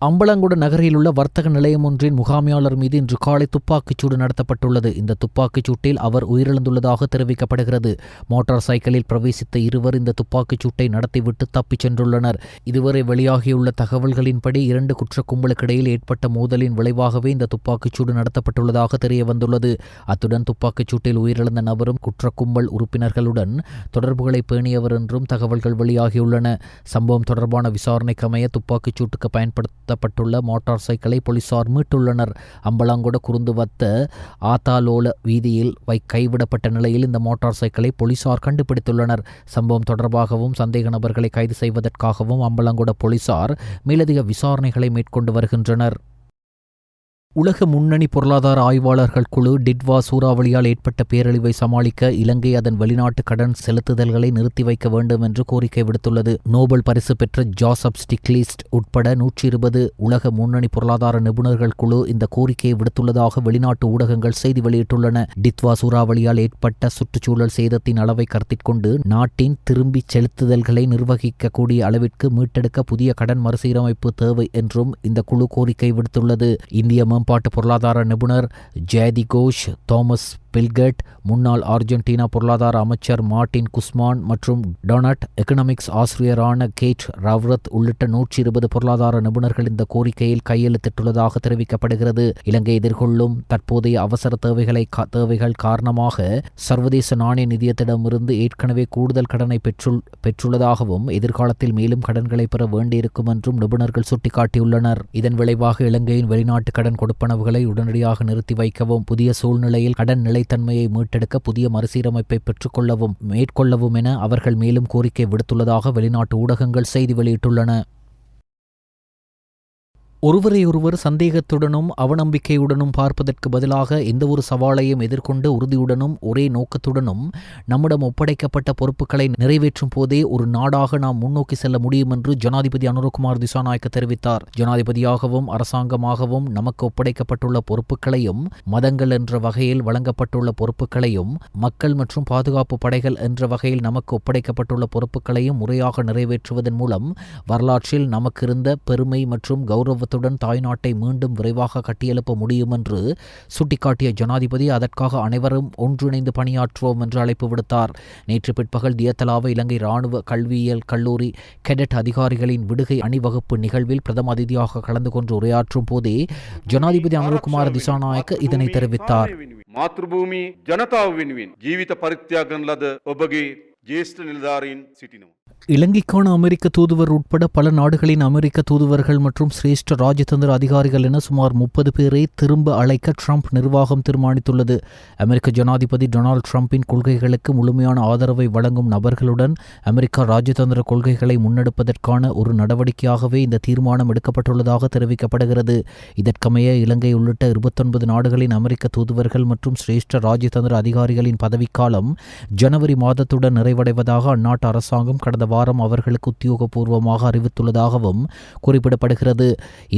அம்பலங்குட நகரில் உள்ள வர்த்தக நிலையம் ஒன்றின் முகாமையாளர் மீது இன்று காலை துப்பாக்கிச்சூடு நடத்தப்பட்டுள்ளது. இந்த துப்பாக்கிச்சூட்டில் அவர் உயிரிழந்துள்ளதாக தெரிவிக்கப்படுகிறது. மோட்டார் சைக்கிளில் பிரவேசித்த இருவர் இந்த துப்பாக்கிச்சூட்டை நடத்திவிட்டு தப்பிச் சென்றுள்ளனர். இதுவரை வெளியாகியுள்ள தகவல்களின்படி 2 குற்ற கும்பலுக்கிடையில் ஏற்பட்ட மோதலின் விளைவாகவே இந்த துப்பாக்கிச்சூடு நடத்தப்பட்டுள்ளதாக தெரியவந்துள்ளது. அத்துடன் துப்பாக்கிச்சூட்டில் உயிரிழந்த நபரும் குற்ற கும்பல் உறுப்பினர்களுடன் தொடர்புகளை பேணியவர் என்றும் தகவல்கள் வெளியாகியுள்ளன. சம்பவம் தொடர்பான விசாரணைக்கமைய துப்பாக்கிச்சூட்டுக்கு பயன்படுத்தப்பட்டுள்ள மோட்டார் சைக்கிளை போலீசார் மீட்டுள்ளனர். அம்பலாங்கொட குருந்துவத்த ஆத்தாலோல வீதியில் கைவிடப்பட்ட நிலையில் இந்த மோட்டார் சைக்கிளை போலீசார் கண்டுபிடித்துள்ளனர். சம்பவம் தொடர்பாகவும் சந்தேக நபர்களை கைது செய்வதற்காகவும் அம்பலாங்கொட போலீசார் மேலதிக விசாரணைகளை மேற்கொண்டு வருகின்றனர். உலக முன்னணி பொருளாதார ஆய்வாளர்கள் குழு டிட்வா சூறாவளியால் ஏற்பட்ட பேரழிவை சமாளிக்க இலங்கை அதன் வெளிநாட்டு கடன் செலுத்துதல்களை நிறுத்தி வைக்க வேண்டும் என்று கோரிக்கை விடுத்துள்ளது. நோபல் பரிசு பெற்ற ஜோசப் ஸ்டிக்லிஸ்ட் உட்பட 120 உலக முன்னணி பொருளாதார நிபுணர்கள் குழு இந்த கோரிக்கையை விடுத்துள்ளதாக வெளிநாட்டு ஊடகங்கள் செய்தி வெளியிட்டுள்ளன. டிட்வா சூறாவளியால் ஏற்பட்ட சுற்றுச்சூழல் சேதத்தின் அளவை கருத்திற்கொண்டு நாட்டின் திரும்பிச் செலுத்துதல்களை நிர்வகிக்கக்கூடிய அளவிற்கு மீட்டெடுக்க புதிய கடன் மறுசீரமைப்பு தேவை என்றும் இந்த குழு கோரிக்கை விடுத்துள்ளது. இந்திய மேம்பாட்டு பொருளாதார நிபுணர் ஜெயதி கோஷ், தாமஸ் பில்கட், முன்னாள் அர்ஜென்டினா பொருளாதார அமைச்சர் மார்டின் குஸ்மான் மற்றும் டொனட் எகனாமிக்ஸ் ஆசிரியரான கேட் ரவ்ரத் உள்ளிட்ட 120 பொருளாதார நிபுணர்கள் இந்த கோரிக்கையில் கையெழுத்திட்டுள்ளதாக தெரிவிக்கப்படுகிறது. இலங்கை எதிர்கொள்ளும் தற்போதைய அவசர தேவைகள் காரணமாக சர்வதேச நாணய நிதியத்திடமிருந்து ஏற்கனவே கூடுதல் கடனை பெற்றுள்ளதாகவும் எதிர்காலத்தில் மேலும் கடன்களை பெற வேண்டியிருக்கும் என்றும் நிபுணர்கள் சுட்டிக்காட்டியுள்ளனர். இதன் விளைவாக இலங்கையின் வெளிநாட்டு கடன் கொடுப்பனவுகளை உடனடியாக நிறுத்தி வைக்கவும், புதிய சூழ்நிலையில் கடன் நிலைத்தன்மையை மீட்டெடுக்க புதிய மறுசீரமைப்பை மேற்கொள்ளவும் என அவர்கள் மேலும் கோரிக்கை விடுத்துள்ளதாக வெளிநாட்டு ஊடகங்கள் செய்தி வெளியிட்டுள்ளன. ஒருவரையொருவர் சந்தேகத்துடனும் அவநம்பிக்கையுடனும் பார்ப்பதற்கு பதிலாக எந்தவொரு சவாலையும் எதிர்கொண்டு உறுதியுடனும் ஒரே நோக்கத்துடனும் நம்மிடம் ஒப்படைக்கப்பட்ட பொறுப்புகளை நிறைவேற்றும் போதே ஒரு நாடாக நாம் முன்னோக்கி செல்ல முடியும் என்று ஜனாதிபதி அனுரகுமார் திசாநாயக்க தெரிவித்தார். ஜனாதிபதியாகவும் அரசாங்கமாகவும் நமக்கு ஒப்படைக்கப்பட்டுள்ள பொறுப்புகளையும், மதங்கள் என்ற வகையில் வழங்கப்பட்டுள்ள பொறுப்புகளையும், மக்கள் மற்றும் பாதுகாப்பு படைகள் என்ற வகையில் நமக்கு ஒப்படைக்கப்பட்டுள்ள பொறுப்புகளையும் முறையாக நிறைவேற்றுவதன் மூலம் வரலாற்றில் நமக்கு இருந்த பெருமை மற்றும் கௌரவ தாய்நாட்டை மீண்டும் விரைவாக கட்டியெழுப்ப முடியும் என்று சுட்டிக்காட்டிய ஜனாதிபதி அதற்காக அனைவரும் ஒன்றிணைந்து பணியாற்றுவோம் என்று அழைப்பு விடுத்தார். நேற்று பிற்பகல் தியத்தலாவ இலங்கை இராணுவ கல்வியியல் கல்லூரி கெடட் அதிகாரிகளின் விடுகை அணிவகுப்பு நிகழ்வில் பிரதம அதிதியாக கலந்து கொண்டு உரையாற்றும் போதே ஜனாதிபதி அனுரகுமார திசாநாயக்க இதனை தெரிவித்தார். மாத்ருபூமி ஜனதாව වෙනුවෙන් ජීවිත පරිත්‍යාග කරන ලද ඔබගේ ජ්‍යෙෂ්ඨ නිලධාරීන් සිටිනවා. இலங்கைக்கான அமெரிக்க தூதுவர் உட்பட பல நாடுகளின் அமெரிக்க தூதுவர்கள் மற்றும் சிரேஷ்ட ராஜதந்திர அதிகாரிகள் என சுமார் 30 பேரை திரும்ப அழைக்க ட்ரம்ப் நிர்வாகம் தீர்மானித்துள்ளது. அமெரிக்க ஜனாதிபதி டொனால்டு ட்ரம்பின் கொள்கைகளுக்கு முழுமையான ஆதரவை வழங்கும் நபர்களுடன் அமெரிக்கா ராஜதந்திர கொள்கைகளை முன்னெடுப்பதற்கான ஒரு நடவடிக்கையாகவே இந்த தீர்மானம் எடுக்கப்பட்டுள்ளதாக தெரிவிக்கப்படுகிறது. இதற்கமைய இலங்கை உள்ளிட்ட 29 நாடுகளின் அமெரிக்க தூதுவர்கள் மற்றும் சிரேஷ்ட ராஜதந்திர அதிகாரிகளின் பதவிக்காலம் ஜனவரி மாதத்துடன் நிறைவடைவதாக அந்நாட்டு அரசாங்கம் கடந்த வாரம் அவர்களுக்கு உத்தியோகபூர்வமாக அறிவித்துள்ளதாகவும் குறிப்பிடப்படுகிறது.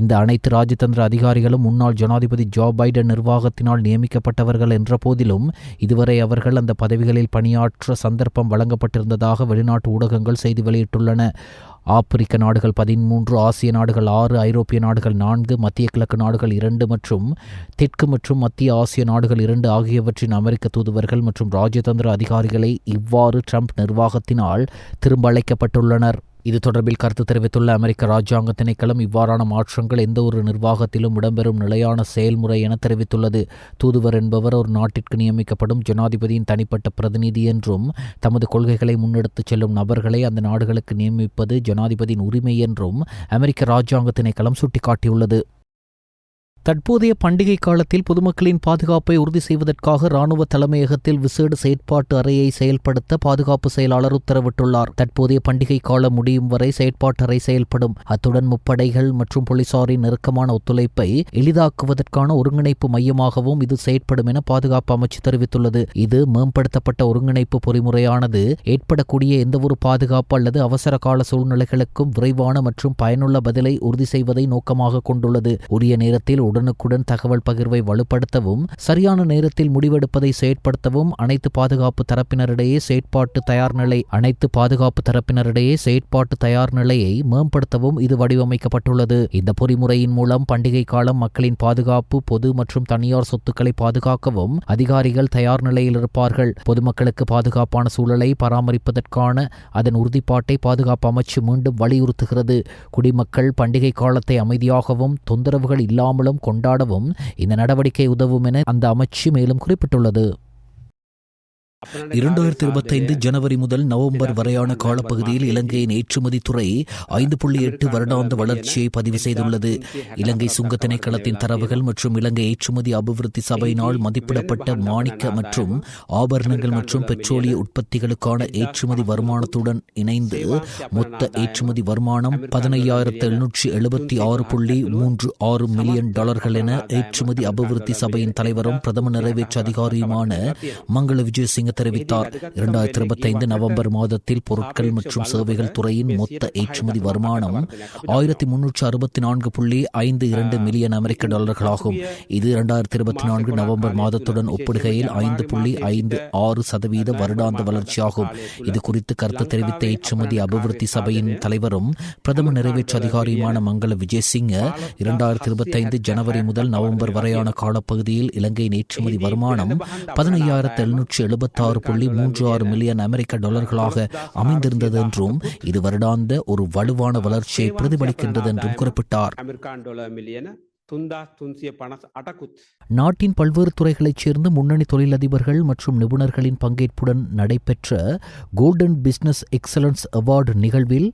இந்த அனைத்து ராஜதந்திர அதிகாரிகளும் முன்னாள் ஜனாதிபதி ஜோ பைடன் நிர்வாகத்தினால் நியமிக்கப்பட்டவர்கள் என்ற போதிலும் இதுவரை அவர்கள் அந்த பதவிகளில் பணியாற்ற சந்தர்ப்பம் வழங்கப்பட்டிருந்ததாக வெளிநாட்டு ஊடகங்கள் செய்தி வெளியிட்டுள்ளன. ஆப்பிரிக்க நாடுகள் 13, ஆசிய நாடுகள் 6, ஐரோப்பிய நாடுகள் 4, மத்திய கிழக்கு நாடுகள் 2 மற்றும் தெற்கு மற்றும் மத்திய ஆசிய நாடுகள் 2 ஆகியவற்றின் அமெரிக்க தூதுவர்கள் மற்றும் ராஜதந்திர அதிகாரிகளை இவ்வாறு ட்ரம்ப் நிர்வாகத்தினால் திரும்ப அழைக்கப்பட்டுள்ளனர். இது தொடர்பில் கருத்து தெரிவித்துள்ள அமெரிக்க ராஜாங்க திணைக்களம் இவ்வாறான மாற்றங்கள் எந்த ஒரு நிர்வாகத்திலும் இடம்பெறும் நிலையான செயல்முறை என தெரிவித்துள்ளது. தூதுவர் என்பவர் ஒரு நாட்டிற்கு நியமிக்கப்படும் ஜனாதிபதியின் தனிப்பட்ட பிரதிநிதி என்றும் தமது கொள்கைகளை முன்னெடுத்துச் செல்லும் நபர்களை அந்த நாடுகளுக்கு நியமிப்பது ஜனாதிபதியின் உரிமை என்றும் அமெரிக்க ராஜாங்க திணைக்களம் சுட்டிக்காட்டியுள்ளது. தற்போதைய பண்டிகை காலத்தில் பொதுமக்களின் பாதுகாப்பை உறுதி செய்வதற்காக இராணுவ தலைமையகத்தில் விசேட செயற்பாட்டு அறையை செயல்படுத்த பாதுகாப்பு செயலாளர் உத்தரவிட்டுள்ளார். தற்போதைய பண்டிகை காலம் முடியும் வரை செயற்பாட்டு அறை செயல்படும். அத்துடன் முப்படைகள் மற்றும் போலீசாரின் நெருக்கமான ஒத்துழைப்பை எளிதாக்குவதற்கான ஒருங்கிணைப்பு மையமாகவும் இது செயற்படும் என பாதுகாப்பு அமைச்சு தெரிவித்துள்ளது. இது மேம்படுத்தப்பட்ட ஒருங்கிணைப்பு பொறிமுறையானது ஏற்படக்கூடிய எந்தவொரு பாதுகாப்பு அல்லது அவசர கால சூழ்நிலைகளுக்கும் விரைவான மற்றும் பயனுள்ள பதிலை உறுதி செய்வதை நோக்கமாக கொண்டுள்ளது. உரிய நேரத்தில் உடனுக்குடன் தகவல் பகிர்வை வலுப்படுத்தவும் சரியான நேரத்தில் முடிவெடுப்பதை செயற்படுத்தவும் அனைத்து பாதுகாப்பு தரப்பினரிடையே செயற்பாட்டு தயார் நிலையை மேம்படுத்தவும் இது வடிவமைக்கப்பட்டுள்ளது. இந்த பொறிமுறையின் மூலம் பண்டிகை காலம் மக்களின் பாதுகாப்பு, பொது மற்றும் தனியார் சொத்துக்களை பாதுகாக்கவும் அதிகாரிகள் தயார் நிலையில் இருப்பார்கள். பொதுமக்களுக்கு பாதுகாப்பான சூழலை பராமரிப்பதற்கான அதன் உறுதிப்பாட்டை பாதுகாப்பு அமைச்சு மீண்டும் வலியுறுத்துகிறது. குடிமக்கள் பண்டிகை காலத்தை அமைதியாகவும் தொந்தரவுகள் இல்லாமலும் கொண்டாடவும் இந்த நடவடிக்கை உதவும் என அந்த அமைச்சு மேலும் குறிப்பிட்டுள்ளது. 2025 ஜனவரி முதல் நவம்பர் வரையான காலப்பகுதியில் இலங்கையின் ஏற்றுமதி துறை 5.8 வருடாந்த வளர்ச்சியை பதிவு செய்துள்ளது. இலங்கை சுங்க திணைக்களத்தின் தரவுகள் மற்றும் இலங்கை ஏற்றுமதி அபிவிருத்தி சபையினால் மதிப்பிடப்பட்ட மாணிக்க மற்றும் ஆபரணங்கள் மற்றும் பெட்ரோலிய உற்பத்திகளுக்கான ஏற்றுமதி வருமானத்துடன் இணைந்து மொத்த ஏற்றுமதி வருமானம் 15,776.36 மில்லியன் டாலர்கள் என ஏற்றுமதி அபிவிருத்தி சபையின் தலைவரும் பிரதம நிறைவேற்று அதிகாரியுமான மங்கள விஜயசிங்க தெரிவித்தார். 2025 நவம்பர் மாதத்தில் பொருட்கள் மற்றும் சேவைகள் துறையின் மொத்த ஏற்றுமதி வருமானம் 1364.52 மில்லியன் அமெரிக்க டாலர்களாகும். இது 2024 நவம்பர் மாதத்துடன் ஒப்பிடுகையில் 5.56% வருடாந்த வளர்ச்சியாகும். இது குறித்து கருத்து தெரிவித்த ஏற்றுமதி அபிவிருத்தி சபையின் தலைவரும் பிரதம நிறைவேற்று அதிகாரியுமான மங்கள விஜயசிங்க 2025 ஜனவரி முதல் நவம்பர் வரையான காலப்பகுதியில் இலங்கையின் ஏற்றுமதி வருமானம் 15,776.36 மில்லியன் அமெரிக்க டாலர்களாக அமைந்திருந்தது என்றும் இது வருடாந்த ஒரு வலுவான வளர்ச்சியை பிரதிபலிக்கின்றது என்றும் குறிப்பிட்டார். நாட்டின் பல்வேறு துறைகளைச் சேர்ந்த முன்னணி தொழிலதிபர்கள் மற்றும் நிபுணர்களின் பங்கேற்புடன் நடைபெற்ற கோல்டன் பிசினஸ் எக்ஸலன்ஸ் அவார்டு நிகழ்வில்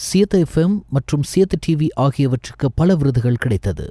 சியத்த எஃப்எம் மற்றும் சியத்த டிவி ஆகியவற்றுக்கு பல விருதுகள் கிடைத்தது.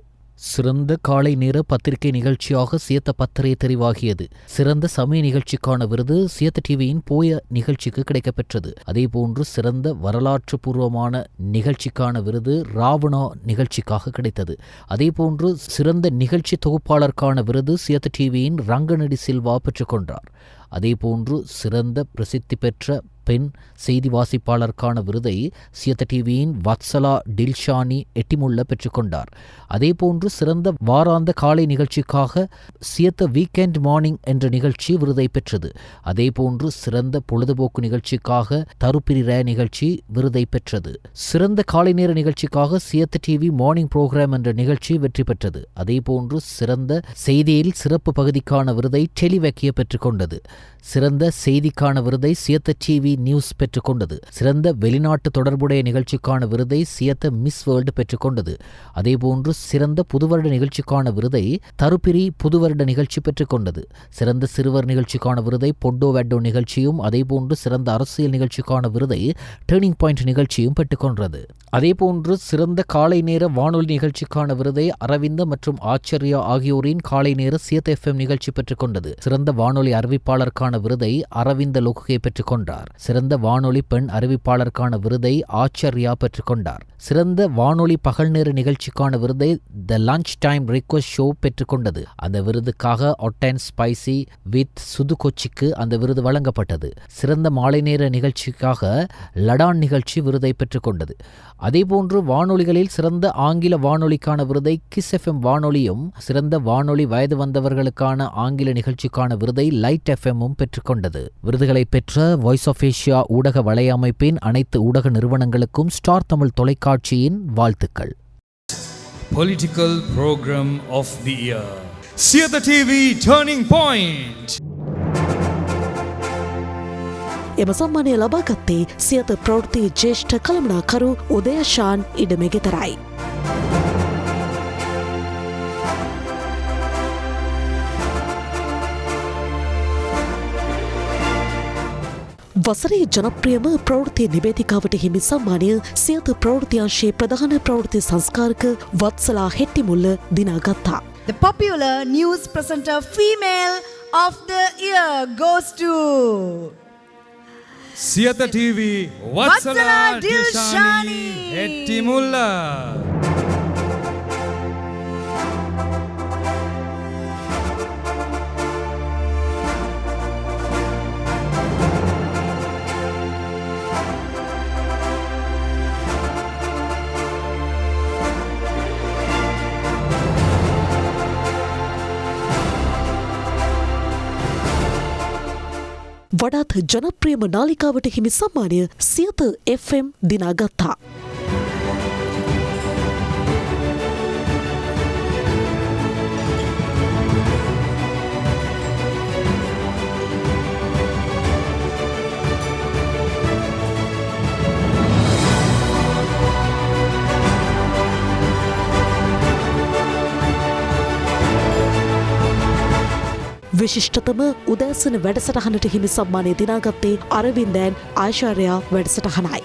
சிறந்த காலை நேர பத்திரிகை நிகழ்ச்சியாக சியத்த பத்திரை தெரிவாகியது. சிறந்த சமய நிகழ்ச்சிக்கான விருது சியத்த டிவியின் போய நிகழ்ச்சிக்கு கிடைக்கப்பெற்றது. அதேபோன்று சிறந்த வரலாற்று பூர்வமான நிகழ்ச்சிக்கான விருது ராவணா நிகழ்ச்சிக்காக கிடைத்தது. அதேபோன்று சிறந்த நிகழ்ச்சி தொகுப்பாளருக்கான விருது சியத்த டிவியின் ரங்கநடி சில்வா பெற்றுக்கொண்டார். அதேபோன்று சிறந்த பிரசித்தி பெற்ற பெண் செய்தி வாசிப்பாளருக்கான விருதை சியத்த டிவியின் வத்சலா டில்ஷானி எட்டிமுள்ள பெற்றுக்கொண்டார். அதேபோன்று சிறந்த வாராந்த காலை நிகழ்ச்சிக்காக சியத்த வீக்கெண்ட் மார்னிங் என்ற நிகழ்ச்சி விருதை பெற்றது. அதேபோன்று சிறந்த பொழுதுபோக்கு நிகழ்ச்சிக்காக தருப்பிரி ரே நிகழ்ச்சி விருதை பெற்றது. சிறந்த காலை நேர நிகழ்ச்சிக்காக சியத்த டிவி மார்னிங் புரோகிராம் என்ற நிகழ்ச்சி வெற்றி பெற்றது. அதேபோன்று சிறந்த செய்தியில் சிறப்பு பகுதிக்கான விருதை டெலிவெக்கிய பெற்றுக்கொண்டது. சிறந்த செய்திக்கான விருதை சியத்த டிவி நியூஸ் பெற்றுக்கொண்டது. சிறந்த வெளிநாட்டு தொடர்புடைய நிகழ்ச்சிக்கான விருதை சியத்த மிஸ் வேர்ல்டு பெற்றுக்கொண்டது. அதேபோன்று சிறந்த புதுவருட நிகழ்ச்சிக்கான விருதை தருப்பிரி புதுவருட நிகழ்ச்சி பெற்றுக்கொண்டது. சிறந்த சிறுவர் நிகழ்ச்சிக்கான விருதை பொட்டோ வெட்டோ நிகழ்ச்சியும் அதேபோன்று சிறந்த அரசியல் நிகழ்ச்சிக்கான விருதை டேர்னிங் பாயிண்ட் நிகழ்ச்சியும் பெற்றுக்கொண்டது. அதேபோன்று சிறந்த காலை நேர வானொலி நிகழ்ச்சிக்கான விருதை அரவிந்த மற்றும் ஆச்சரியா ஆகியோரின் காலை நேர சியத்த எஃப்எம் நிகழ்ச்சி பெற்றுக்கொண்டது. சிறந்த வானொலி அறிவிப்பாளருக்கான விருதை அரவிந்த லோகுகே பெற்றுக்கொண்டார். சிறந்த வானொலி பெண் அறிவிப்பாளருக்கான விருதை ஆச்சரியா பெற்றுக்கொண்டார். சிறந்த வானொலி பகல் நேர நிகழ்ச்சிக்கான விருதை the lunch time request show பெற்றுக்கொண்டது. அந்த விருதுக்காக ஹாட் அண்ட் ஸ்பைசி வித் சுதுகொச்சிக்கு அந்த விருது வழங்கப்பட்டது. சிறந்த மாலை நேர நிகழ்ச்சிக்காக லடான் நிகழ்ச்சி விருதை பெற்றுக்கொண்டது. அதேபோன்று வானொலிகளில் சிறந்த ஆங்கில வானொலிக்கான விருதை கிஸ் எஃப்எம் வானொலியும் சிறந்த வானொலி வயது வந்தவர்களுக்கான ஆங்கில நிகழ்ச்சிக்கான விருதை லைட் எஃப்எம்மும் பெற்றுக்கொண்டது. விருதுகளை பெற்ற வாய்ஸ் ஆஃப் ஏசியா ஊடக வலையமைப்பின் அனைத்து ஊடக நிறுவனங்களுக்கும் ஸ்டார் தமிழ் தொலைக்காட்சியின் வாழ்த்துக்கள். Political Program of the Year. Siyata TV Turning Point. එම සම්මානය ලබාගත්තේ සියත ප්‍රවෘත්ති ජේෂ්ඨ කළමනාකරු උදයශාන් ඉඩමෙගෙතරයි. වසරේ ජනප්‍රියම ප්‍රවෘත්ති නිවේදිකාවට හිමි සම්මානය සියත ප්‍රවෘත්තියංශයේ ප්‍රධාන ප්‍රවෘත්ති සංස්කාරක Vatsala හෙට්ටිමුල්ල දිනාගත්තා. The popular news presenter female of the year goes to Siyata TV Vatsala Dilshani Hettimulla. වඩාත් ජනප්‍රියම නාලිකාවට හිමි සම්මානය සියත FM දිනාගත්තා. විශිෂ්ටතම උදෑසන වැඩසටහනට හිමි සම්මානය දිනාගත්තේ අරවින්දෑන් ආශාර්යා වැඩසටහනයි.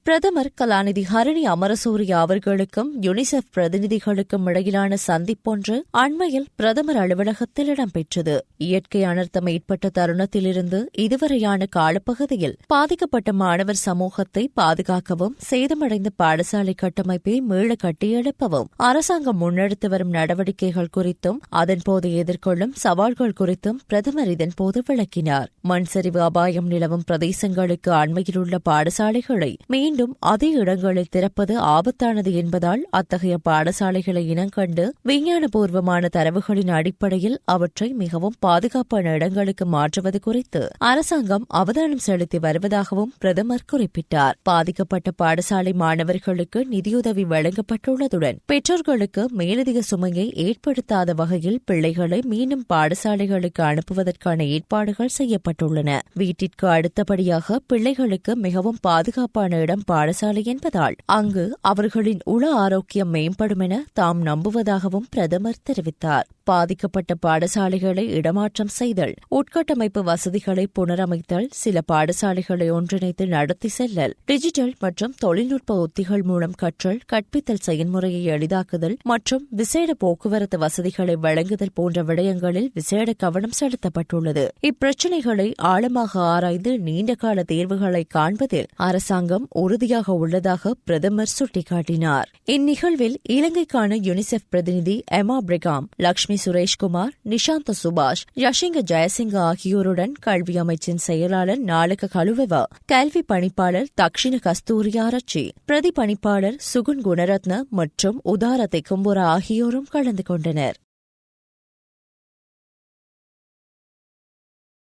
பிரதமர் கலாநிதி ஹரணி அமரசூரிய அவர்களுக்கும் யுனிசெஃப் பிரதிநிதிகளுக்கும் இடையிலான சந்திப்பொன்று அண்மையில் பிரதமர் அலுவலகத்தில் இடம்பெற்றது. இயற்கை அனர்த்தம் ஏற்பட்ட தருணத்திலிருந்து இதுவரையான காலப்பகுதியில் பாதிக்கப்பட்ட மாணவர் சமூகத்தை பாதுகாக்கவும் சேதமடைந்த பாடசாலை கட்டமைப்பை மீள கட்டியெழுப்பவும் அரசாங்கம் முன்னெடுத்து வரும் நடவடிக்கைகள் குறித்தும் அதன்போது எதிர்கொள்ளும் சவால்கள் குறித்தும் பிரதமர் இதன்போது விளக்கினார். மண் சரிவு அபாயம் நிலவும் பிரதேசங்களுக்கு அண்மையில் உள்ள பாடசாலைகளை மீண்டும் அதே இடங்களில் திறப்பது ஆபத்தானது என்பதால் அத்தகைய பாடசாலைகளை இனங்கண்டு விஞ்ஞானபூர்வமான தரவுகளின் அடிப்படையில் அவற்றை மிகவும் பாதுகாப்பான இடங்களுக்கு மாற்றுவது குறித்து அரசாங்கம் அவதானம் செலுத்தி வருவதாகவும் பிரதமர் குறிப்பிட்டார். பாதிக்கப்பட்ட பாடசாலை மாணவர்களுக்கு நிதியுதவி வழங்கப்பட்டுள்ளதுடன் பெற்றோர்களுக்கு மேலதிக சுமையை ஏற்படுத்தாத வகையில் பிள்ளைகளை மீண்டும் பாடசாலைகளுக்கு அனுப்புவதற்கான ஏற்பாடுகள் செய்யப்பட்டுள்ளன. வீட்டிற்கு அடுத்தபடியாக பிள்ளைகளுக்கு மிகவும் பாதுகாப்பான இடம் பாடசாலை என்பதால் அங்கு அவர்களின் உள ஆரோக்கியம் மேம்படும் என தாம் நம்புவதாகவும் பிரதமர் தெரிவித்தார். பாதிக்கப்பட்ட பாடசாலைகளை இடமாற்றம் செய்தல், உட்கட்டமைப்பு வசதிகளை புனரமைத்தல், சில பாடசாலைகளை ஒன்றிணைத்து நடத்தி செல்லல், டிஜிட்டல் மற்றும் தொழில்நுட்ப உத்திகள் மூலம் கற்றல் கற்பித்தல் செயல்முறையை எளிதாக்குதல் மற்றும் விசேட போக்குவரத்து வசதிகளை வழங்குதல் போன்ற விடயங்களில் விசேட கவனம் செலுத்தப்பட்டுள்ளது. இப்பிரச்சினைகளை ஆழமாக ஆராய்ந்து நீண்டகால தீர்வுகளை காண்பதில் அரசாங்கம் உறுதியாக உள்ளதாக பிரதமர் சுட்டிக்காட்டினார். இந்நிகழ்வில் இலங்கைக்கான யுனிசெஃப் பிரதிநிதி எமா பிரிகாம், லக்ஷ்மி சுரேஷ்குமார், நிஷாந்த சுபாஷ், யஷிங்க ஜெயசிங்க ஆகியோருடன் கல்வி அமைச்சின் செயலாளர் நாளக கலுவெவ, கல்வி பணிப்பாளர் தக்ஷிண கஸ்தூரியாரட்சி, பிரதி பணிப்பாளர் சுகுன் குணரத்ன மற்றும் உதார தெக்கும்புரா ஆகியோரும் கலந்து கொண்டனர்.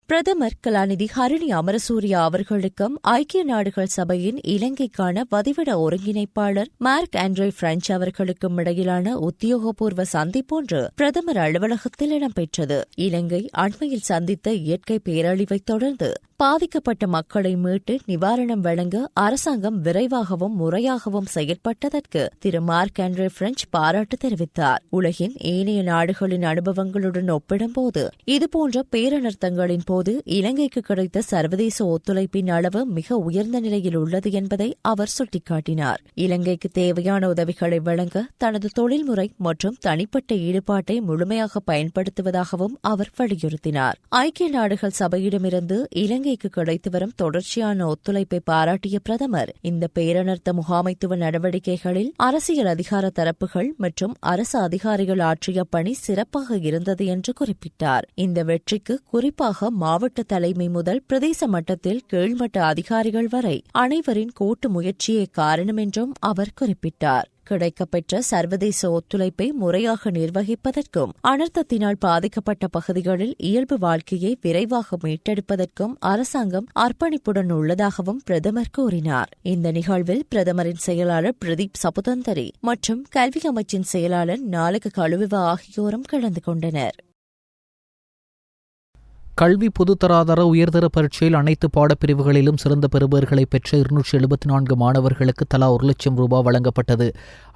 பிரதமர் கலாநிதி ஹரணி அமரசூரிய அவர்களுக்கும் ஐக்கிய நாடுகள் சபையின் இலங்கைக்கான வதிவிட ஒருங்கிணைப்பாளர் மார்க் ஆண்ட்ரே பிரெஞ்ச் அவர்களுக்கும் இடையிலான உத்தியோகபூர்வ சந்திப்பொன்று பிரதமர் அலுவலகத்தில் இடம்பெற்றது. இலங்கை அண்மையில் சந்தித்த இயற்கை பேரழிவைத் தொடர்ந்து பாதிக்கப்பட்ட மக்களை மீட்டு நிவாரணம் வழங்க அரசாங்கம் விரைவாகவும் முறையாகவும் செயற்பட்டதற்கு திரு மார்க் ஆண்ட்ரே பிரெஞ்ச் பாராட்டு தெரிவித்தார். உலகின் ஏனைய நாடுகளின் அனுபவங்களுடன் ஒப்பிடும்போது இதுபோன்ற பேரனர்த்தங்களின் போது இலங்கைக்கு கிடைத்த சர்வதேச ஒத்துழைப்பின் அளவு மிக உயர்ந்த நிலையில் உள்ளது என்பதை அவர் சுட்டிக்காட்டினார். இலங்கைக்கு தேவையான உதவிகளை வழங்க தனது தொழில்முறை மற்றும் தனிப்பட்ட ஈடுபாட்டை முழுமையாக பயன்படுத்துவதாகவும் அவர் வலியுறுத்தினார். ஐக்கிய நாடுகள் சபையிடமிருந்து இலங்கைக்கு கிடைத்து வரும் தொடர்ச்சியான ஒத்துழைப்பை பாராட்டிய பிரதமர் இந்த பேரனர்த்த முகாமைத்துவ நடவடிக்கைகளில் அரசியல் அதிகார தரப்புகள் மற்றும் அரசு அதிகாரிகள் ஆற்றிய பணி சிறப்பாக இருந்தது என்று குறிப்பிட்டார். இந்த வெற்றிக்கு குறிப்பாக மாவட்ட தலைமை முதல் பிரதேச மட்டத்தில் கீழ்மட்ட அதிகாரிகள் வரை அனைவரின் கூட்டு முயற்சியே காரணம் என்றும் அவர் குறிப்பிட்டார். கிடைக்கப்பெற்ற சர்வதேச ஒத்துழைப்பை முறையாக நிர்வகிப்பதற்கும் அனர்த்தத்தினால் பாதிக்கப்பட்ட பகுதிகளில் இயல்பு வாழ்க்கையை விரைவாக மீட்டெடுப்பதற்கும் அரசாங்கம் அர்ப்பணிப்புடன் உள்ளதாகவும் பிரதமர் கூறினார். இந்த நிகழ்வில் பிரதமரின் செயலாளர் பிரதீப் சபுதந்தரி மற்றும் கல்வி அமைச்சின் செயலாளர் நாளக கலுவெவ ஆகியோரும் கலந்து கொண்டனர். கல்வி பொதுத்தராதர உயர்தர பரீட்சையில் அனைத்து பாடப்பிரிவுகளிலும் சிறந்த பெறுபவர்களை பெற்ற 274 மாணவர்களுக்கு தலா 1 லட்சம் ரூபாய் வழங்கப்பட்டது.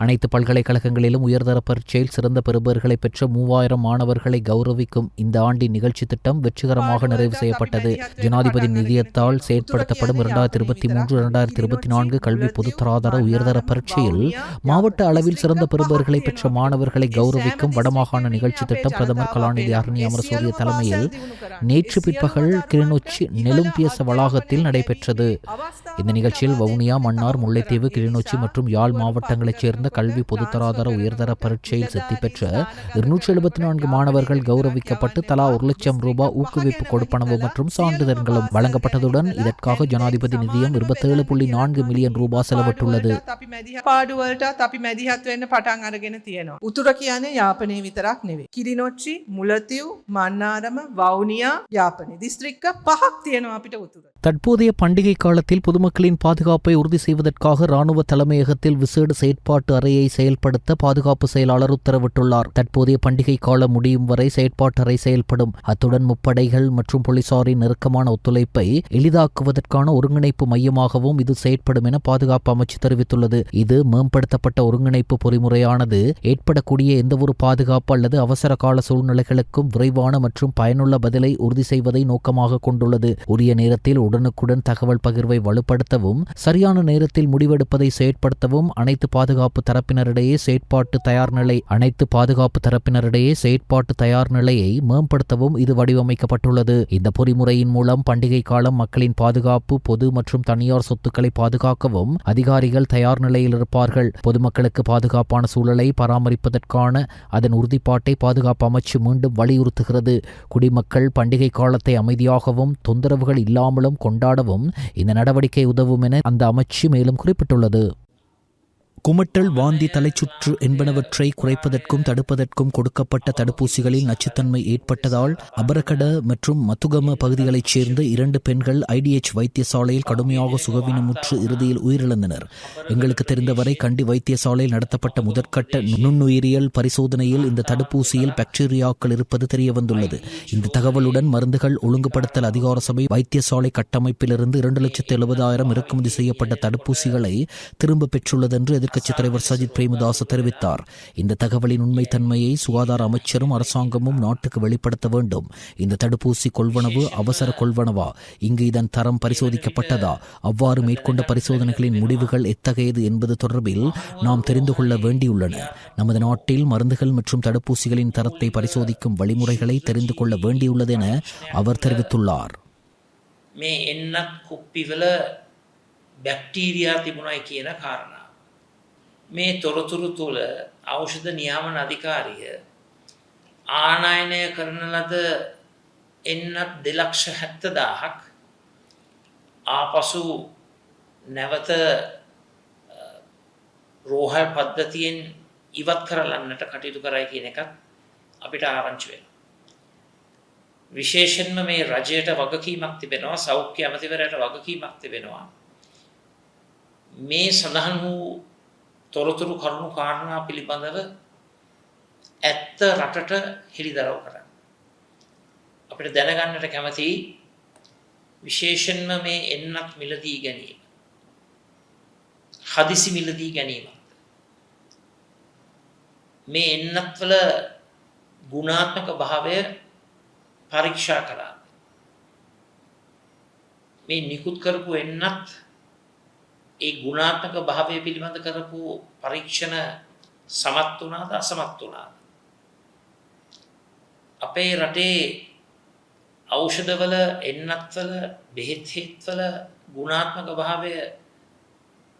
அனைத்து பல்கலைக்கழகங்களிலும் உயர்தர பரீட்சையில் சிறந்த பெறுபவர்களை பெற்ற 3000 மாணவர்களை கௌரவிக்கும் இந்த ஆண்டின் நிகழ்ச்சி திட்டம் வெற்றிகரமாக நிறைவு செய்யப்பட்டது. ஜனாதிபதி நிதியத்தால் செயற்படுத்தப்படும் 2023-2024 கல்வி பொதுத்தராதர உயர்தர பரீட்சையில் மாவட்ட அளவில் சிறந்த பெறுபவர்களை பெற்ற மாணவர்களை கௌரவிக்கும் வடமாகாண நிகழ்ச்சி திட்டம் பிரதமர் கலாநிதி ஹரணி அமரசூரிய தலைமையில் நேற்று பிற்பகல் கிளிநொச்சி நெலும்பியச வளாகத்தில் நடைபெற்றது. இந்த நிகழ்ச்சியில் வவுனியா, மன்னார், முல்லைத்தீவு, கிளிநொச்சி மற்றும் யாழ் மாவட்டங்களைச் சேர்ந்த கல்வி பொதுத்தராதர உயர்தர பரீட்சையில் சித்தி பெற்ற 274 மாணவர்கள் கௌரவிக்கப்பட்டு தலா 1 லட்சம் ரூபாய் ஊக்குவிப்பு கொடுப்பனவு மற்றும் சான்றிதழ்களும் வழங்கப்பட்டதுடன் இதற்காக ஜனாதிபதி நிதியம் 27.4 மில்லியன் ரூபாய் செலவிட்டுள்ளது. අපි මැදිහත් වෙන්න පටන් අරගෙන තියෙනවා. උතුර කියන්නේ යාපනයේ විතරක් නෙවෙයි. කිරිනොච්චි, මුලතිව්, මන්නාරම, වවුනියා, යාපනයේ දිස්ත්‍රික්ක 5ක් තියෙනවා අපිට උතුර. தற்போதைய பண்டிகை காலத்தில் பொதுமக்களின் பாதுகாப்பை உறுதி செய்வதற்காக ராணுவ தலைமையகத்தில் விசேட செயற்பாட்டு அறையை செயல்படுத்த பாதுகாப்பு செயலாளர் உத்தரவிட்டுள்ளார். தற்போதைய பண்டிகை காலம் முடியும் வரை செயற்பாட்டு அறை செயல்படும். அத்துடன் முப்படைகள் மற்றும் போலீசாரின் நெருக்கமான ஒத்துழைப்பை எளிதாக்குவதற்கான ஒருங்கிணைப்பு மையமாகவும் இது செயற்படும் என பாதுகாப்பு அமைச்சு தெரிவித்துள்ளது. இது மேம்படுத்தப்பட்ட ஒருங்கிணைப்பு பொறிமுறையானது ஏற்படக்கூடிய எந்தவொரு பாதுகாப்பு அல்லது அவசர கால சூழ்நிலைகளுக்கும் விரைவான மற்றும் பயனுள்ள பதிலை உறுதி செய்வதை நோக்கமாக கொண்டுள்ளது. உரிய நேரத்தில் உடனுக்குடன் தகவல் பகிர்வை வலுப்படுத்தவும், சரியான நேரத்தில் முடிவெடுப்பதை செயற்படுத்தவும் அனைத்து பாதுகாப்பு தரப்பினரிடையே செயற்பாட்டு தயார் நிலையை மேம்படுத்தவும் இது வடிவமைக்கப்பட்டுள்ளது. இந்த பொறிமுறையின் மூலம் பண்டிகை காலம் மக்களின் பாதுகாப்பு, பொது மற்றும் தனியார் சொத்துக்களை பாதுகாக்கவும் அதிகாரிகள் தயார் நிலையில் இருப்பார்கள். பொதுமக்களுக்கு பாதுகாப்பான சூழலை பராமரிப்பதற்கான அதன் உறுதிப்பாட்டை பாதுகாப்பு அமைச்சு மீண்டும் வலியுறுத்துகிறது. குடிமக்கள் பண்டிகை காலத்தை அமைதியாகவும் தொந்தரவுகள் இல்லாமலும் கொண்டாடவும் இந்த நடவடிக்கை உதவும் என அந்த அமைச்சு மேலும் குறிப்பிட்டுள்ளது. குமட்டல், வாந்தி, தலைச்சுற்று என்பனவற்றை குறைப்பதற்கும் தடுப்பதற்கும் கொடுக்கப்பட்ட தடுப்பூசிகளில் நச்சுத்தன்மை ஏற்பட்டதால் அபரகட மற்றும் மத்துகம பகுதிகளைச் சேர்ந்த 2 பெண்கள் IDH வைத்தியசாலையில் கடுமையாக சுகவீனமுற்று இறுதியில் உயிரிழந்தனர். எங்களுக்கு தெரிந்தவரை கண்டி வைத்தியசாலையில் நடத்தப்பட்ட முதற்கட்ட நுண்ணுயிரியல் பரிசோதனையில் இந்த தடுப்பூசியில் பாக்டீரியாக்கள் இருப்பது தெரியவந்துள்ளது. இந்த தகவலுடன் மருந்துகள் ஒழுங்குபடுத்தல் அதிகார சபை வைத்தியசாலை கட்டமைப்பிலிருந்து 2,70,000 இறக்குமதி செய்யப்பட்ட தடுப்பூசிகளை திரும்ப பெற்றுள்ளது என்று எதிர்க்கட்சித் தலைவர் சஜித் பிரேமதாச தெரிவித்தார். இந்த தகவலின் உண்மைத்தன்மையை சுகாதார அமைச்சரும் அரசாங்கமும் நாட்டுக்கு வெளிப்படுத்த வேண்டும். இந்த தடுப்பூசி கொள்வனவு அவசர கொள்வனவா? இங்கு இதன் தரம் பரிசோதிக்கப்பட்டதா? அவ்வாறு மேற்கொண்ட பரிசோதனைகளின் முடிவுகள் எத்தகையது என்பது தொடர்பில் நாம் தெரிந்து கொள்ள வேண்டியுள்ளன. நமது நாட்டில் மருந்துகள் மற்றும் தடுப்பூசிகளின் தரத்தை பரிசோதிக்கும் வழிமுறைகளை தெரிந்து கொள்ள வேண்டியுள்ளது என அவர் தெரிவித்துள்ளார். මේ එන්නත් කුප්පිවල බැක්ටීරියා තිබුණයි කියන කාරණා. මේ තොරතුරු තුළ ඖෂධ නියාමන අධිකාරිය ආනයනය කරන ලද එන්නත් 2,70,000ක් ආපසු නැවත රෝහල් පද්ධතියෙන් ඉවත් කරලන්නට කටයුතු කරයි කියන එකත් අපිට ආරංචි වෙනවා. විශේෂයෙන්ම මේ රජයට වගකීමක් තිබෙනවා, සෞඛ්‍ය අමාත්‍යවරයාට වගකීමක් තිබෙනවා. මේ සඳහන් වූ තොරතුරු කරුණු කාරණා පිළිබඳව ඇත්ත රටට හෙළිදරව් කරන්න. අපිට දැනගන්නට කැමතියි විශේෂයෙන්ම මේ එන්නත් මිලදී ගැනීම, හදිසි මිලදී ගැනීම, මේ එන්නත්වල ගුණාත්මක භාවය පරීක්ෂා කළා. මේ නිකුත් කරපු එන්නත් ඒ ගුණාත්මක භාවය පිළිබඳ කරපු පරීක්ෂණ සමත් වුණාද අසමත් වුණාද? අපේ රටේ ඖෂධවල, එන්නත්වල, බෙහෙත් හේත්වල ගුණාත්මක භාවය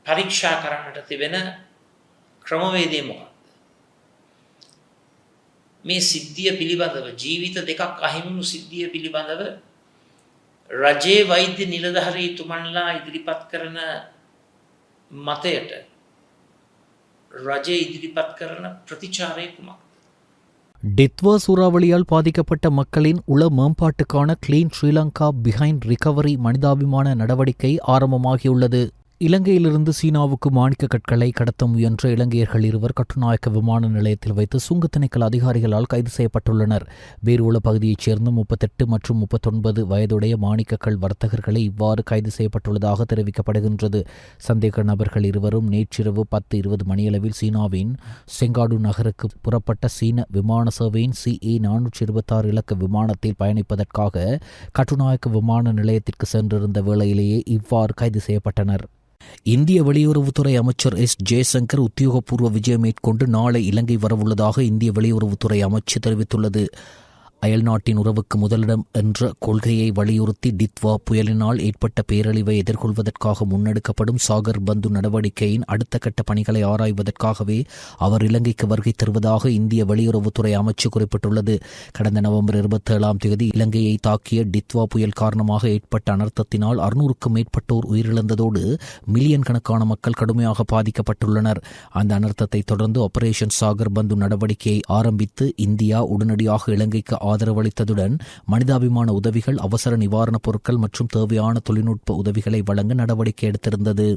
පරීක්ෂා කරන්නට තිබෙන ක්‍රමවේදය මොකක්ද? මේ සිද්ධිය පිළිබඳව, ජීවිත දෙකක් අහිමිවුණු සිද්ධිය පිළිබඳව රජයේ වෛද්‍ය නිලධාරීතුමන්ලා ඉදිරිපත් කරන මතයට රජය ඉදිරිපත් කරන ප්‍රතිචාරය කුමක්ද? டித்வா சூறாவளியால் பாதிக்கப்பட்ட மக்களின் உள மேம்பாட்டுக்கான கிளீன் ஸ்ரீலங்கா பிஹைண்ட் ரிகவரி மனிதாபிமான நடவடிக்கை ஆரம்பமாகியுள்ளது. இலங்கையிலிருந்து சீனாவுக்கு மாணிக்க கற்களை கடத்த முயன்ற இலங்கையர்கள் 2 கட்டுநாயக்க விமான நிலையத்தில் வைத்து சுங்க திணைக்கள அதிகாரிகளால் கைது செய்யப்பட்டுள்ளனர். பேருவுல பகுதியைச் சேர்ந்த 38 மற்றும் 39 வயதுடைய மாணிக்கக்கல் வர்த்தகர்களை இவ்வாறு கைது செய்யப்பட்டுள்ளதாக தெரிவிக்கப்படுகின்றது. சந்தேக நபர்கள் 2 நேற்றிரவு 10:20 மணியளவில் சீனாவின் செங்காடு நகருக்கு புறப்பட்ட சீன விமான சேவையின் CA-426 இலக்க விமானத்தில் பயணிப்பதற்காக கட்டுநாயக்க விமான நிலையத்திற்கு சென்றிருந்த வேளையிலேயே இவ்வாறு கைது செய்யப்பட்டனர். இந்திய வெளியுறவுத்துறை அமைச்சர் ஜெய்சங்கர் உத்தியோகபூர்வ விஜயம் மேற்கொண்டு நாளை இலங்கை வரவுள்ளதாக இந்திய வெளியுறவுத்துறை அமைச்சு தெரிவித்துள்ளது. அயல்நாட்டின் உறவுக்கு முதலிடம் என்ற கொள்கையை வலியுறுத்தி டித்வா புயலினால் ஏற்பட்ட பேரழிவை எதிர்கொள்வதற்காக முன்னெடுக்கப்படும் சாகர் பந்து நடவடிக்கையின் அடுத்த கட்ட பணிகளை ஆராய்வதற்காகவே அவர் இலங்கைக்கு வருகை தருவதாக இந்திய வெளியுறவுத்துறை அமைச்சு குறிப்பிட்டுள்ளது. கடந்த நவம்பர் 27 இலங்கையை தாக்கிய டித்வா புயல் காரணமாக ஏற்பட்ட அனர்த்தத்தினால் 600க்கும் மேற்பட்டோர் உயிரிழந்ததோடு மில்லியன் கணக்கான மக்கள் கடுமையாக பாதிக்கப்பட்டுள்ளனர். அந்த அனர்த்தத்தை தொடர்ந்து ஆபரேஷன் சாகர் பந்து நடவடிக்கையை ஆரம்பித்து இந்தியா உடனடியாக இலங்கைக்கு ஆதரவளித்ததுடன் மனிதாபிமான உதவிகள், அவசர நிவாரணப் பொருட்கள் மற்றும் தேவையான தொழில்நுட்ப உதவிகளை வழங்க நடவடிக்கை எடுத்திருந்தது.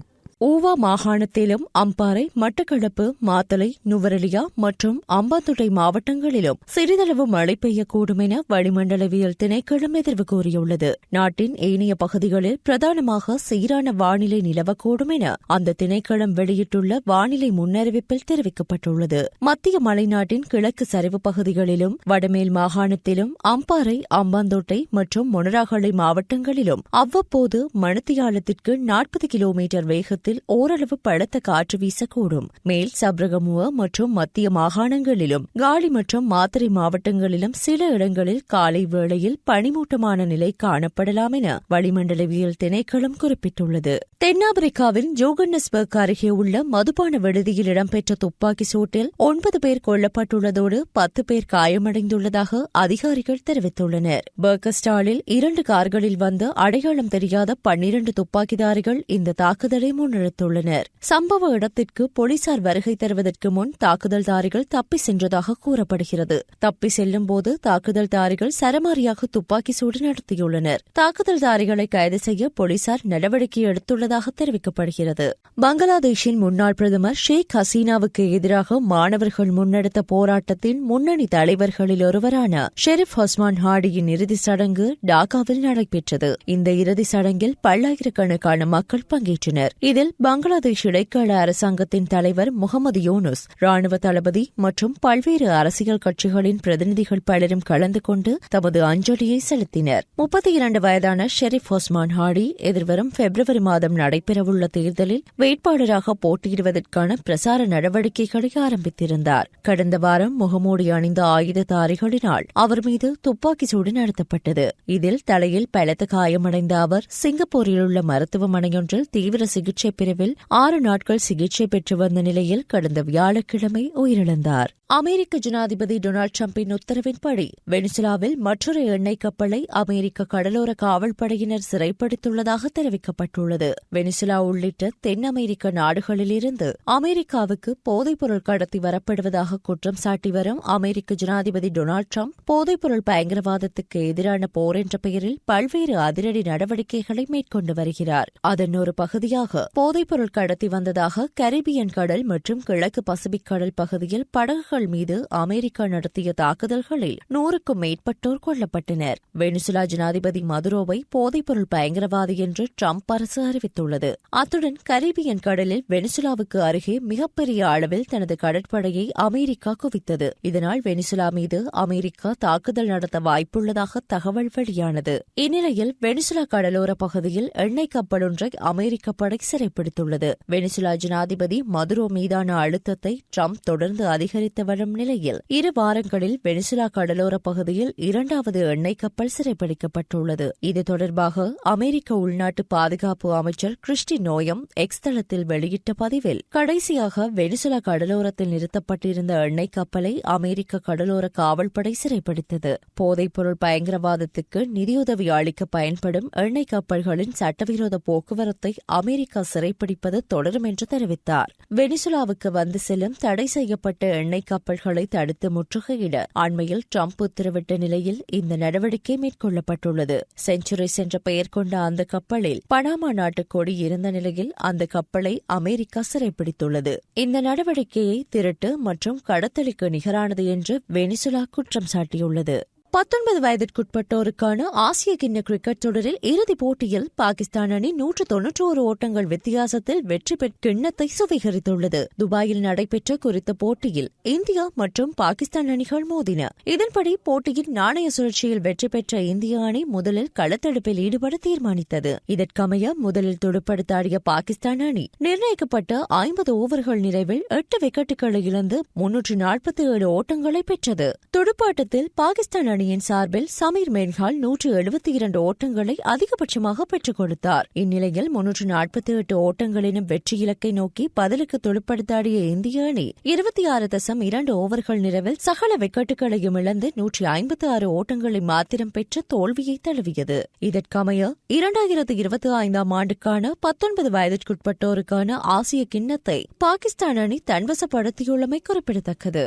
ஊவா மாகாணத்திலும் அம்பாறை, மட்டக்களப்பு, மாத்தளை, நுவரெலியா மற்றும் அம்பாந்தோட்டை மாவட்டங்களிலும் சிறிதளவு மழை பெய்யக்கூடும் என வளிமண்டலவியல் திணைக்களம் எதிர்வு கூறியுள்ளது. நாட்டின் ஏனைய பகுதிகளில் பிரதானமாக சீரான வானிலை நிலவக்கூடும் என அந்த திணைக்களம் வெளியிட்டுள்ள வானிலை முன்னறிவிப்பில் தெரிவிக்கப்பட்டுள்ளது. மத்திய மலைநாட்டின் கிழக்கு சரிவு பகுதிகளிலும் வடமேல் மாகாணத்திலும் அம்பாறை, அம்பாந்தோட்டை மற்றும் மொனராகலை மாவட்டங்களிலும் அவ்வப்போது மணித்தியாலத்திற்கு 40 கிலோமீட்டர் வேகத்தில் ஓரளவு பலத்த காற்று வீசக்கூடும். மேல் சப்ரகமுவ மற்றும் மத்திய மாகாணங்களிலும் காலி மற்றும் மாத்தறை மாவட்டங்களிலும் சில இடங்களில் காலை வேளையில் பனிமூட்டமான நிலை காணப்படலாம் என வளிமண்டலவியல் திணைக்களம் குறிப்பிட்டுள்ளது. தென்னாப்பிரிக்காவின் ஜோகன்னஸ்பர்க் அருகே உள்ள மதுபான விடுதியில் இடம்பெற்ற துப்பாக்கி சூட்டில் 9 பேர் கொல்லப்பட்டுள்ளதோடு 10 பேர் காயமடைந்துள்ளதாக அதிகாரிகள் தெரிவித்துள்ளனர். பர்கஸ்டாலில் 2 கார்களில் வந்த அடையாளம் தெரியாத 12 துப்பாக்கிதாரிகள் இந்த தாக்குதலை முன்னெடுத்துள்ளனர். சம்பவ இடத்திற்கு போலீசார் வருகை தருவதற்கு முன் தாக்குதல்தாரிகள் தப்பி சென்றதாக கூறப்படுகிறது. தப்பி செல்லும் போது தாக்குதல்தாரிகள் சரமாரியாக துப்பாக்கி சூடு நடத்தியுள்ளனர். தாக்குதல்தாரிகளை கைது செய்ய போலீசார் நடவடிக்கை எடுத்துள்ளதாக தெரிவிக்கப்படுகிறது. பங்களாதேஷின் முன்னாள் பிரதமர் ஷேக் ஹசீனாவுக்கு எதிராக மாணவர்கள் முன்னெடுத்த போராட்டத்தின் முன்னணி தலைவர்களில் ஒருவரான ஷெரீப் ஒஸ்மான் ஹாடியின் இறுதிச் சடங்கு டாக்காவில் நடைபெற்றது. இந்த இறுதிச் சடங்கில் பல்லாயிரக்கணக்கான மக்கள் பங்கேற்றனர். இதில் பங்களாதேஷ் இடைக்கால அரசாங்கத்தின் தலைவர் முகமது யூனுஸ், ராணுவ தளபதி மற்றும் பல்வேறு அரசியல் கட்சிகளின் பிரதிநிதிகள் பலரும் கலந்து கொண்டு தமது அஞ்சலியை செலுத்தினர். 32 வயதான ஷெரீப் ஒஸ்மான் ஹாடி எதிர்வரும் பிப்ரவரி மாதம் நடைபெறவுள்ள தேர்தலில் வேட்பாளராக போட்டியிடுவதற்கான பிரசார நடவடிக்கைகளை ஆரம்பித்திருந்தார். கடந்த வாரம் முகமூடி அணிந்த ஆயுததாரிகளினால் அவர் மீது துப்பாக்கி சூடு நடத்தப்பட்டது. இதில் தலையில் பலத்த காயமடைந்த அவர் சிங்கப்பூரில் உள்ள மருத்துவமனையொன்றில் தீவிர சிகிச்சை பிரிவில் 6 நாட்கள் சிகிச்சை பெற்று வந்த நிலையில் கடந்த வியாழக்கிழமை உயிரிழந்தார். அமெரிக்க ஜனாதிபதி டொனால்டு டிரம்பின் உத்தரவின்படி வெனிசுலாவில் மற்றொரு எண்ணெய் கப்பலை அமெரிக்க கடலோர காவல்படையினர் சிறைப்படுத்தியுள்ளதாக தெரிவிக்கப்பட்டுள்ளது. வெனிசுலா உள்ளிட்ட தென் அமெரிக்க நாடுகளிலிருந்து அமெரிக்காவுக்கு போதைப்பொருள் கடத்தி வரப்படுவதாக குற்றம் சாட்டி வரும் அமெரிக்க ஜனாதிபதி டொனால்டு டிரம்ப் போதைப்பொருள் பயங்கரவாதத்துக்கு எதிரான போர் என்ற பெயரில் பல்வேறு அதிரடி நடவடிக்கைகளை மேற்கொண்டு வருகிறார். அதன் ஒரு பகுதியாக போதைப்பொருள் கடத்தி வந்ததாக கரிபியன் கடல் மற்றும் கிழக்கு பசிபிக் கடல் பகுதியில் படகுகள் மீது அமெரிக்கா நடத்திய தாக்குதல்களில் 100க்கும் மேற்பட்டோர் கொல்லப்பட்டனர். வெனிசுலா ஜனாதிபதி மதுரோவை போதைப்பொருள் பயங்கரவாதி என்று டிரம்ப் அரசு அறிவித்துள்ளது. அத்துடன் கரிபியன் கடலில் வெனிசுலாவுக்கு அருகே மிகப்பெரிய அளவில் தனது கடற்படையை அமெரிக்கா குவித்தது. இதனால் வெனிசுலா மீது அமெரிக்கா தாக்குதல் நடத்த வாய்ப்புள்ளதாக தகவல் வெளியானது. இந்நிலையில் வெனிசுலா கடலோர பகுதியில் எண்ணெய் கப்பல் ஒன்றை அமெரிக்க படை சிறைப்பிடித்துள்ளது. வெனிசுலா ஜனாதிபதி மதுரோ மீதான அழுத்தத்தை டிரம்ப் தொடர்ந்து அதிகரித்து வரும் நிலையில் 2 வாரங்களில் வெனிசுலா கடலோர பகுதியில் 2வது எண்ணெய் கப்பல் சிறைப்பிடிக்கப்பட்டுள்ளது. இது தொடர்பாக அமெரிக்க உள்நாட்டு பாதுகாப்பு அமைச்சர் கிறிஸ்டி நோயம் எக்ஸ் தளத்தில் வெளியிட்ட பதிவில், கடைசியாக வெனிசுலா கடலோரத்தில் நிறுத்தப்பட்டிருந்த எண்ணெய் கப்பலை அமெரிக்க கடலோர காவல்படை சிறைப்பிடித்தது. போதைப்பொருள் பயங்கரவாதத்துக்கு நிதியுதவி அளிக்க பயன்படும் எண்ணெய் கப்பல்களின் சட்டவிரோத போக்குவரத்தை அமெரிக்கா சிறைப்பிடிப்பது தொடரும் என்று தெரிவித்தார். வெனிசுலாவுக்கு வந்து செல்லும் தடை செய்யப்பட்ட எண்ணெய் கப்பல்களை தடுத்து முற்றுகையிட அண்மையில் டிரம்ப் உத்தரவிட்ட நிலையில் இந்த நடவடிக்கை மேற்கொள்ளப்பட்டுள்ளது. செஞ்சுரிஸ் என்ற பெயர் கொண்ட அந்த கப்பலில் பனாமா நாட்டு கொடி இருந்த நிலையில் அந்த கப்பலை அமெரிக்கா சிறைப்பிடித்துள்ளது. இந்த நடவடிக்கையை திருட்டு மற்றும் கடத்தலுக்கு நிகரானது என்று வெனிசுலா குற்றம் சாட்டியுள்ளது. 19 வயதிற்குட்பட்டோருக்கான ஆசிய கிண்ண கிரிக்கெட் தொடரில் இறுதிப் போட்டியில் பாகிஸ்தான் அணி 191 ஓட்டங்கள் வித்தியாசத்தில் வெற்றி பெற்று கிண்ணத்தை சுவீகரித்துள்ளது. துபாயில் நடைபெற்ற குறித்த போட்டியில் இந்தியா மற்றும் பாகிஸ்தான் அணிகள் மோதின. இதன்படி போட்டியின் நாணய சுழற்சியில் வெற்றி பெற்ற இந்திய அணி முதலில் களத்தடுப்பில் ஈடுபட தீர்மானித்தது. இதற்கமைய முதலில் துடுப்படுத்தாடிய பாகிஸ்தான் அணி நிர்ணயிக்கப்பட்ட 50 ஓவர்கள் நிறைவில் 8 விக்கெட்டுகளை இழந்து 347 ஓட்டங்களை பெற்றது. துடுப்பாட்டத்தில் பாகிஸ்தான் அணியின் சார்பில் சமீர் மென்ஹால் 172 ஓட்டங்களை அதிகபட்சமாக பெற்றுக் கொடுத்தார். இந்நிலையில் 348 ஓட்டங்களினும் வெற்றி இலக்கை நோக்கி பதிலுக்கு துடுப்படுத்தாடிய இந்திய அணி 26.2 ஓவர்கள் நிறைவில் சகல விக்கெட்டுகளையும் இழந்து 156 ஓட்டங்களை மாத்திரம் பெற்று தோல்வியை தழுவியது. இதற்கமைய 2025 ஆண்டுக்கான 19 வயதிற்குட்பட்டோருக்கான ஆசிய கிண்ணத்தை பாகிஸ்தான் அணி தன்வசப்படுத்தியுள்ளமை குறிப்பிடத்தக்கது.